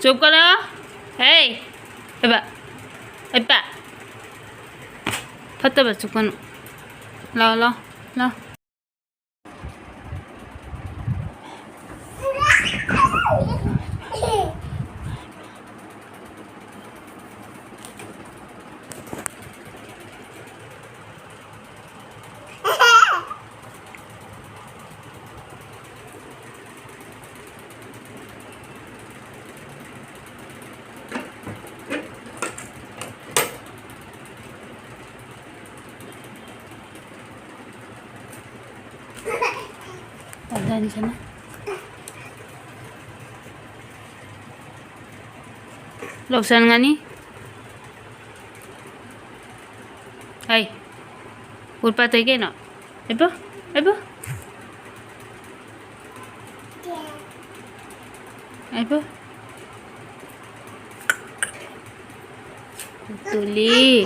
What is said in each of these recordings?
चुप करो। हे एबा एबा फत्तबा चुप करो। ला ला ला ada di sana. Loksan nga ni. Ay. Urpatay kayo no. Eba? Eba? Eba? Tuli.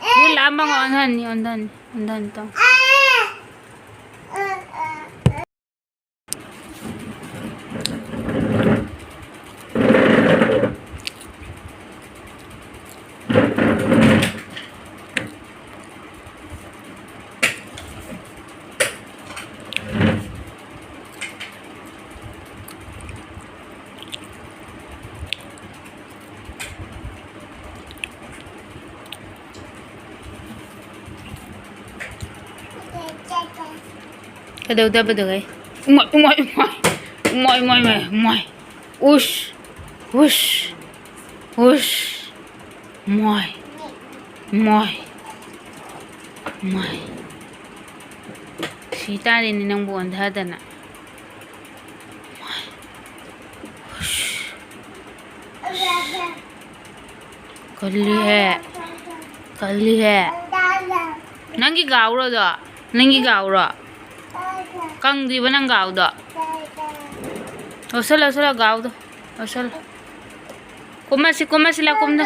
Wala mga onhan to. Kada udah betul guys. Umai. Ush. Umai. Sita ini nang buon dah na. Kali hai. Nangi gauro dah. Kang di ba nang gaw do? Osala gaw do. Osala. Kumasi la kumda.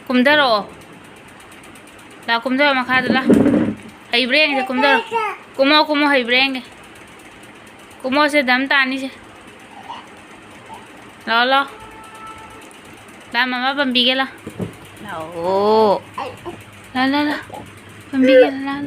Kumdaro. La kumdaro makada la. Hay breng je kumdaro. Kumo hay breng. Kumo se dam tani se. Lo. La mama pambige la. La. Pambige la.